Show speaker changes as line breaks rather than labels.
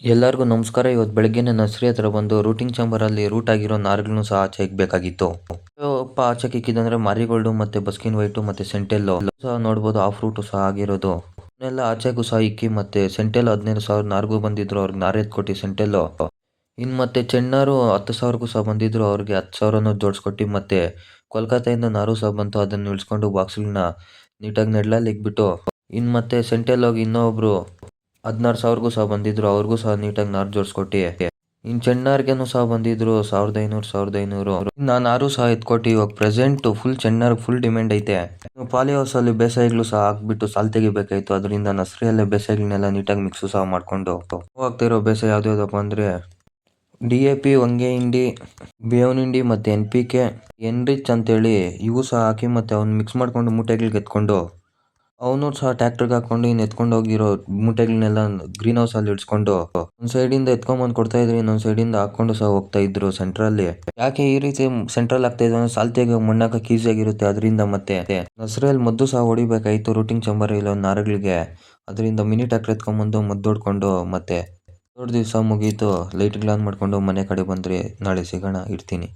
ಎಲ್ಲರಿಗೂ ನಮಸ್ಕಾರ. ಇವತ್ತು ಬೆಳಗ್ಗೆನೆ ನರ್ಸರಿ ಹತ್ರ ಬಂದು ರೂಟಿಂಗ್ ಚೇಂಬರಲ್ಲಿ ರೂಟ್ ಆಗಿರೋ ನಾರುಗಳನ್ನು ಸಹ ಆಚೆ ಇಕ್ಬೇಕಾಗಿತ್ತು. ಆಚೆ ಇಕ್ಕಿದಂದ್ರೆ ಮಾರಿಗೋಲ್ಡು ಮತ್ತೆ ಬಸ್ಕಿನ್ ವೈಟು ಮತ್ತೆ ಸೆಂಟೆಲ್ಲು ಸಹ ನೋಡ್ಬೋದು. ಆಫ್ ರೂಟ್ ಸಹ ಆಗಿರೋದು ಎಲ್ಲ ಆಚೆಗೂ ಸಹ ಇಕ್ಕಿ ಮತ್ತೆ ಸೆಂಟೆಲ್ 15,000 ನಾರ್ಗೂ ಬಂದಿದ್ರು, ಅವ್ರಿಗೆ ನಾರ್ ಎತ್ಕೊಟ್ಟು ಸೆಂಟೆಲ್ಲು. ಇನ್ನು ಮತ್ತೆ ಚೆಣ್ಣಾರು 10,000ಗೂ ಸಹ ಬಂದಿದ್ರು, ಅವ್ರಿಗೆ 10,000 ಜೋಡಿಸ್ಕೊಟ್ಟು ಮತ್ತೆ ಕೋಲ್ಕತ್ತಾಯಿಂದ ನಾರು ಸಹ ಬಂತು, ಅದನ್ನ ಇಳಿಸ್ಕೊಂಡು ಬಾಕ್ಸ್ಗಳನ್ನ ನೀಟಾಗಿ ನೆಡ್ಲಲ್ಲಿ ಇಕ್ಬಿಟ್ಟು ಇನ್ನು ಮತ್ತೆ ಸೆಂಟೆಲ್ ಹೋಗಿ ಇನ್ನೊಬ್ರು 16,000ಗೂ ಸಹ ಬಂದಿದ್ರು, ಅವ್ರಿಗೂ ಸಹ ನೀಟಾಗಿ ನಾರು ಜೋಡಿಸ್ಕೊಟ್ಟು ಇನ್ನು ಚೆಣ್ಣಾರ್ಗೆನೂ ಸಹ ಬಂದಿದ್ರು 1,500. ನಾನು ನಾರು ಸಹ ಎತ್ಕೊಟ್ಟು ಇವಾಗ ಪ್ರೆಸೆಂಟ್ ಫುಲ್ ಚೆಣ್ಣಾರ್ ಫುಲ್ ಡಿಮ್ಯಾಂಡ್ ಐತೆ. ಪಾಲಿ ಹೌಸ್ ಅಲ್ಲಿ ಬೇಸಾಯಗಳು ಸಹ ಹಾಕ್ಬಿಟ್ಟು ಸಾಲ್ ತೆಗಿಬೇಕಾಯ್ತು, ಅದರಿಂದ ನರ್ಸರಿಯಲ್ಲೇ ಬೇಸಾಯಗಳನ್ನೆಲ್ಲ ನೀಟಾಗಿ ಮಿಕ್ಸು ಸಹ ಮಾಡ್ಕೊಂಡು ಆಗ್ತಿರೋ ಬೇಸಾಯ ಯಾವ್ದಾವ್ದಪ್ಪ ಅಂದ್ರೆ DAP, ಹೊಂಗೆ ಹಿಂಡಿ, ಬೇವಿನ ಹಿಂಡಿ ಮತ್ತೆ NPK, ಎನ್ರಿಚ್ ಅಂತೇಳಿ ಇವು ಸಹ ಹಾಕಿ ಮತ್ತೆ ಅವ್ನು ಮಿಕ್ಸ್ ಮಾಡ್ಕೊಂಡು ಮೂಟೆಗಳಿಗೆ ಎತ್ಕೊಂಡು ಅವನು ಸಹ ಟ್ಯಾಕ್ಟರ್ಗೆ ಹಾಕೊಂಡು ಇನ್ನು ಎತ್ಕೊಂಡು ಹೋಗಿರೋ ಮೂಟೆಗಳನ್ನೆಲ್ಲ ಗ್ರೀನ್ ಹೌಸ್ ಅಲ್ಲಿ ಇಡ್ಸ್ಕೊಂಡು ಒಂದ್ ಸೈಡಿಂದ ಎತ್ಕೊಂಡ್ಬಂದು ಕೊಡ್ತಾ ಇದ್ರು, ಇನ್ನೊಂದ್ ಸೈಡಿಂದ ಹಾಕೊಂಡು ಸಹ ಹೋಗ್ತಾ ಇದ್ರು ಸೆಂಟ್ರಲ್ಲಿ. ಯಾಕೆ ಈ ರೀತಿ ಸೆಂಟ್ರಲ್ ಆಗ್ತಾ ಇದ್ರು ಅಂದ್ರೆ ಸಾಲ್ ತೆಗಿಯೋ ಮಣ್ಣಾಕಕ್ಕೆ ಈಸಿ ಆಗಿರುತ್ತೆ ಅದರಿಂದ. ಮತ್ತೆ ನರ್ಸರಿಯಲ್ಲಿ ಮದ್ದು ಸಹ ಹೊಡಿಬೇಕಾಯ್ತು ರೂಟಿಂಗ್ ಚೇಂಬರ್ ಇಲ್ಲ ನಾರುಗಳಿಗೆ, ಅದರಿಂದ ಮಿನಿ ಟ್ಯಾಕ್ಟರ್ ಎತ್ಕೊಂಡ್ಬಂದು ಮದ್ದು ಹೊಡ್ಕೊಂಡು ಮತ್ತೆ 3 ದಿವಸ ಮುಗೀತು. ಲೈಟ್ಗಳು ಆನ್ ಮಾಡ್ಕೊಂಡು ಮನೆ ಕಡೆ ಬಂದ್ರೆ ನಾಳೆ ಸಿಗೋಣ, ಇಡ್ತೀನಿ.